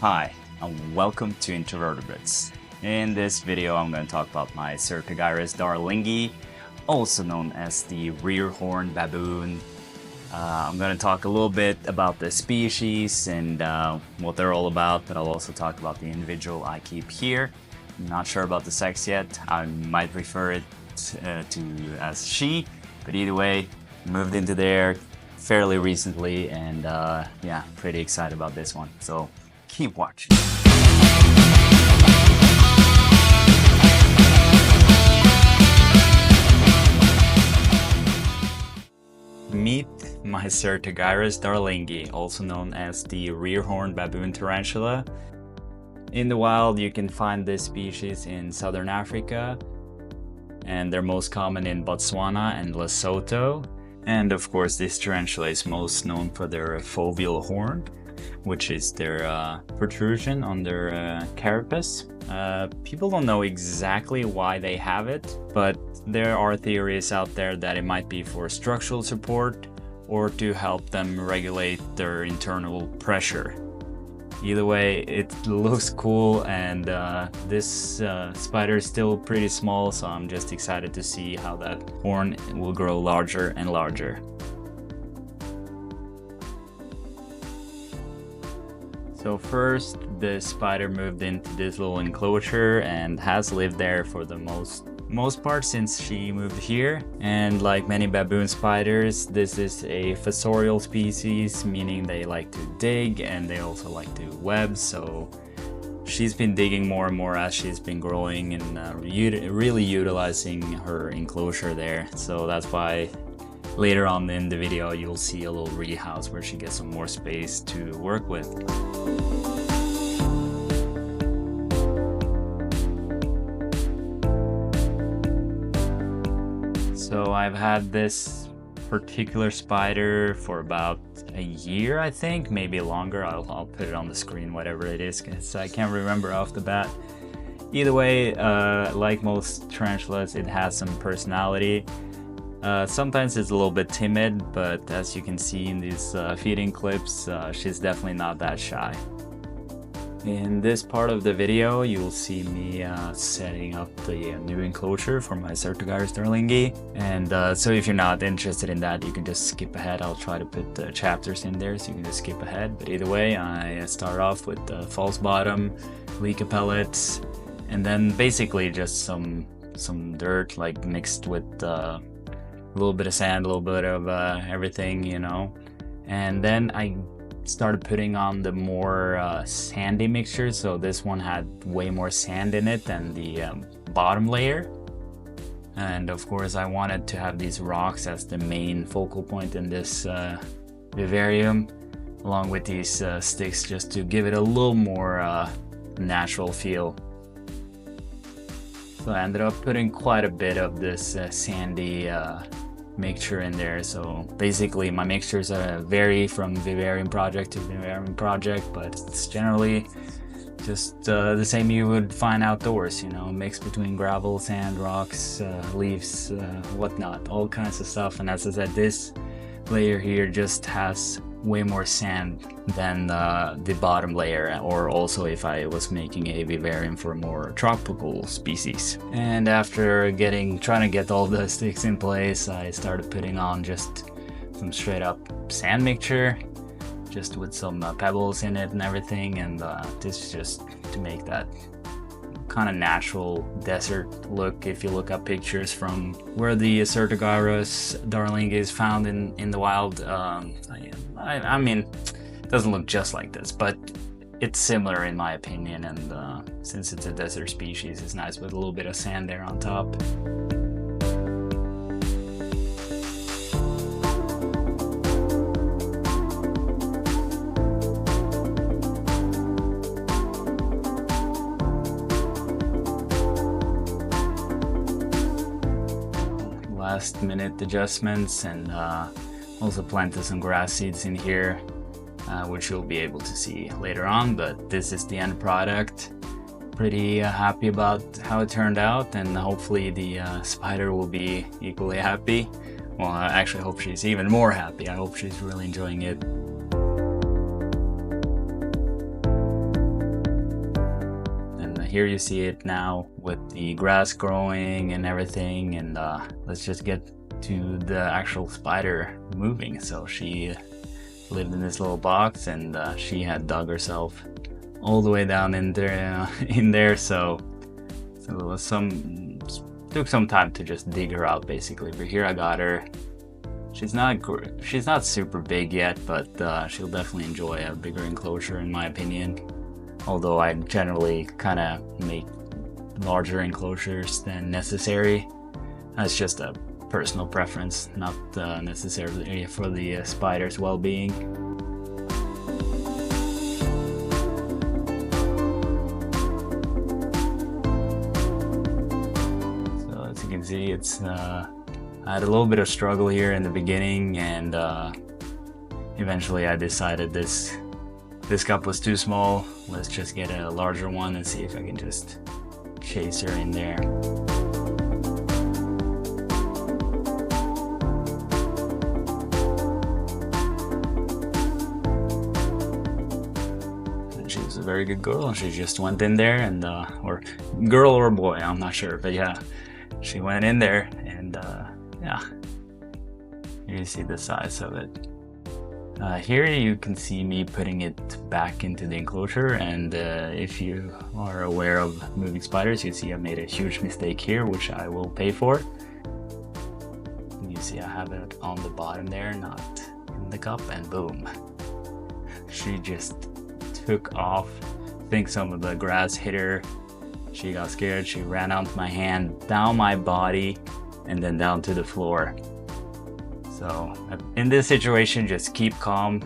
Hi, and welcome to Introvertebrates. In this video, I'm going to talk about my Ceratogyrus darlingi, also known as the rear-horned baboon. I'm going to talk a little bit about the species and what they're all about, but I'll also talk about the individual I keep here. I'm not sure about the sex yet. I might refer it to as she, but either way, moved into there fairly recently, and yeah, pretty excited about this one. So keep watching. Meet my Ceratogyrus darlingi, also known as the rear-horned baboon tarantula. In the wild, you can find this species in southern Africa, and they're most common in Botswana and Lesotho. And of course, this tarantula is most known for their foveal horn, which is their protrusion on their carapace. People don't know exactly why they have it, but there are theories out there that it might be for structural support or to help them regulate their internal pressure. Either way, it looks cool, and this spider is still pretty small, so I'm just excited to see how that horn will grow larger and larger. So first, the spider moved into this little enclosure and has lived there for the most part since she moved here. And like many baboon spiders, this is a fossorial species, meaning they like to dig and they also like to web. So she's been digging more and more as she's been growing and really utilizing her enclosure there. So that's why later on in the video you'll see a little rehouse where she gets some more space to work with. So I've had this particular spider for about a year, I think, maybe longer. I'll put it on the screen, whatever it is, because I can't remember off the bat. Either way, like most tarantulas, it has some personality. Sometimes it's a little bit timid, but as you can see in these feeding clips, she's definitely not that shy. In this part of the video, you'll see me setting up the new enclosure for my Ceratogyrus darlingi. And so if you're not interested in that, you can just skip ahead. I'll try to put the chapters in there, so you can just skip ahead. But either way, I start off with the false bottom, leca pellets, and then basically just some dirt, like mixed with a little bit of sand, a little bit of everything, you know. And then I started putting on the more sandy mixture, so this one had way more sand in it than the bottom layer. And of course, I wanted to have these rocks as the main focal point in this vivarium, along with these sticks, just to give it a little more natural feel. So I ended up putting quite a bit of this sandy mixture in there. So basically my mixtures vary from Vivarium project to Vivarium project, but it's generally just the same you would find outdoors, you know, mixed between gravel, sand, rocks, leaves, whatnot, all kinds of stuff. And as I said, this layer here just has way more sand than the bottom layer, or also if I was making a vivarium for a more tropical species. And after trying to get all the sticks in place, I started putting on just some straight up sand mixture, just with some pebbles in it and everything. And this is just to make that kind of natural desert look. If you look up pictures from where the Ceratogyrus darlingi is found in the wild, I mean, it doesn't look just like this, but it's similar in my opinion. And since it's a desert species, it's nice with a little bit of sand there on top. Last minute adjustments, and also planted some grass seeds in here, which you'll be able to see later on. But this is the end product. Pretty happy about how it turned out, and hopefully the spider will be equally happy. Well, I actually hope she's even more happy. I hope she's really enjoying it. here you see it now with the grass growing and everything, and let's just get to the actual spider moving. So she lived in this little box, and she had dug herself all the way down in there, so it was took some time to just dig her out basically. But here I got her. She's not super big yet, but she'll definitely enjoy a bigger enclosure in my opinion. Although I generally kind of make larger enclosures than necessary. That's just a personal preference, not necessarily for the spider's well-being. So as you can see, it's I had a little bit of struggle here in the beginning, and eventually I decided this cup was too small. Let's just get a larger one and see if I can just chase her in there. She was a very good girl, and she just went in there, and or girl or boy, I'm not sure, but yeah, she went in there, and yeah, you see the size of it. Here you can see me putting it back into the enclosure, and if you are aware of moving spiders, you see I made a huge mistake here, which I will pay for. You see I have it on the bottom there, not in the cup, and boom. She just took off. I think some of the grass hit her. She got scared, she ran out my hand, down my body, and then down to the floor. So in this situation, just keep calm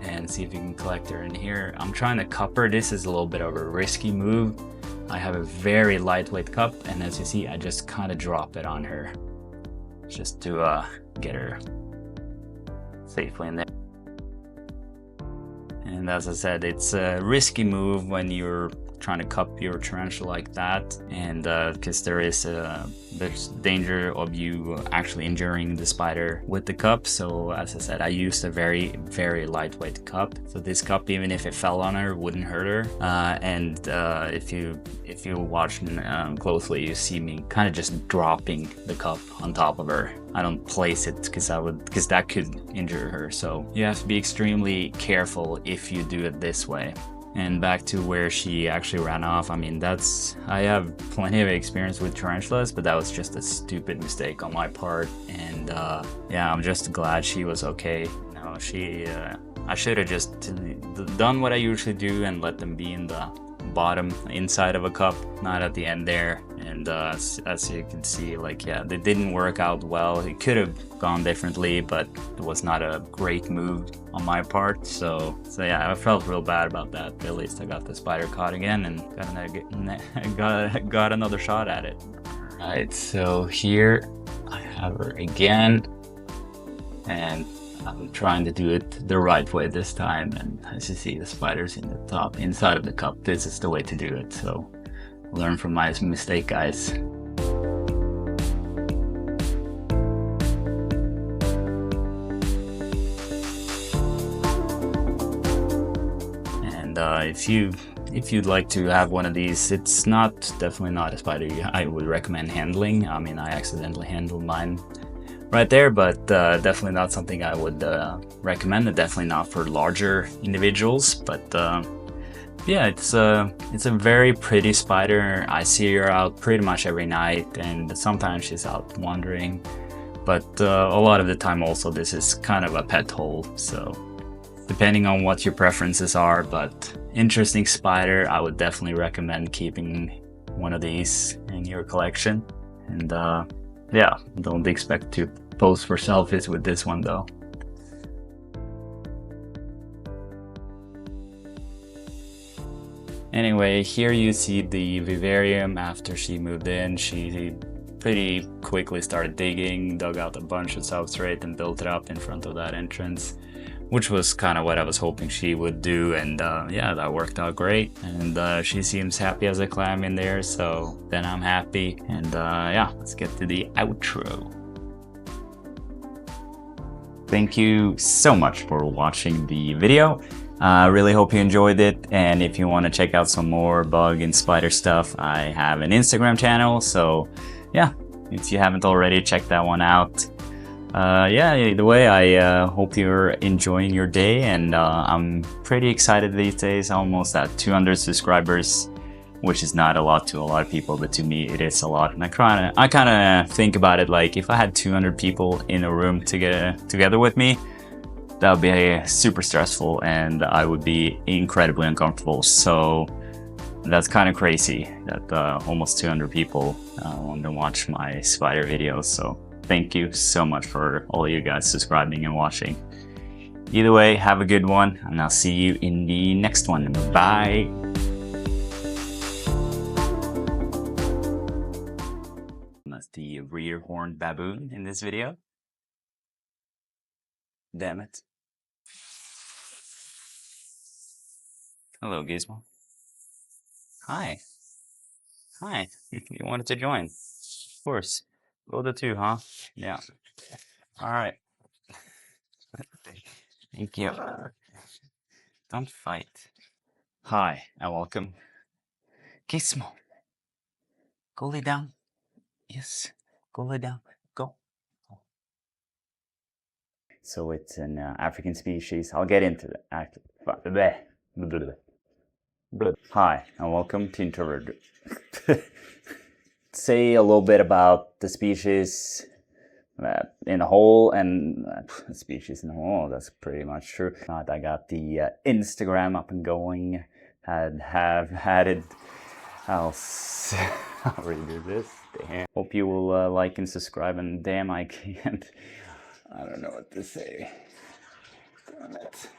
and see if you can collect her in here. I'm trying to cup her. This is a little bit of a risky move. I have a very lightweight cup, and as you see, I just kind of drop it on her just to get her safely in there. And as I said, it's a risky move when you're trying to cup your tarantula like that, and because there's danger of you actually injuring the spider with the cup. So as I said, I used a very, very lightweight cup, so this cup, even if it fell on her, wouldn't hurt her. And if you watch closely, you see me kind of just dropping the cup on top of her. I don't place it because that could injure her, so you have to be extremely careful if you do it this way. And back to where she actually ran off, I mean, I have plenty of experience with tarantulas, but that was just a stupid mistake on my part. And yeah, I'm just glad she was okay. You know, I should have just done what I usually do and let them be in the bottom inside of a cup, not at the end there. And as you can see, like, yeah, they didn't work out well. It could have gone differently, but it was not a great move on my part. So yeah, I felt real bad about that. But at least I got the spider caught again and got another shot at it. Alright, so here I have her again, and I'm trying to do it the right way this time. And as you see, the spider's in the top inside of the cup. This is the way to do it. So learn from my mistake, guys. And if you'd like to have one of these, it's definitely not a spider I would recommend handling. I mean, I accidentally handled mine right there, but definitely not something I would recommend. Definitely not for larger individuals, but yeah, it's a very pretty spider. I see her out pretty much every night, and sometimes she's out wandering, but a lot of the time also this is kind of a pet hole, so depending on what your preferences are. But interesting spider. I would definitely recommend keeping one of these in your collection. And yeah, don't expect to pose for selfies with this one though. Anyway, here you see the Vivarium. After she moved in, she pretty quickly started digging, dug out a bunch of substrate and built it up in front of that entrance, which was kind of what I was hoping she would do. And yeah, that worked out great. And she seems happy as a clam in there, so then I'm happy. And yeah, let's get to the outro. Thank you so much for watching the video. I really hope you enjoyed it, and if you want to check out some more bug and spider stuff, I have an Instagram channel, so yeah, if you haven't already, check that one out. Yeah, either way, I hope you're enjoying your day, and I'm pretty excited these days, almost at 200 subscribers, which is not a lot to a lot of people, but to me it is a lot. And I kind of think about it like, if I had 200 people in a room together with me, that would be super stressful and I would be incredibly uncomfortable. So that's kind of crazy that almost 200 people want to watch my spider videos. So thank you so much for all you guys subscribing and watching. Either way, have a good one, and I'll see you in the next one. Bye! That's the rear horned baboon in this video. Damn it. Hello, Gizmo. Hi. Hi. You wanted to join? Of course. Go the two, huh? Yeah. Alright. Thank you. Don't fight. Hi, and welcome. Gizmo. Go lay down. Yes. Go lay down. Go. So it's an African species. I'll get into it. Hi, and welcome to Introvert. Say a little bit about the species in a whole, and species in a whole, that's pretty much true. I got the Instagram up and going, have had it. I'll redo this. Damn. Hope you will like and subscribe, and damn, I can't. I don't know what to say. Damn it.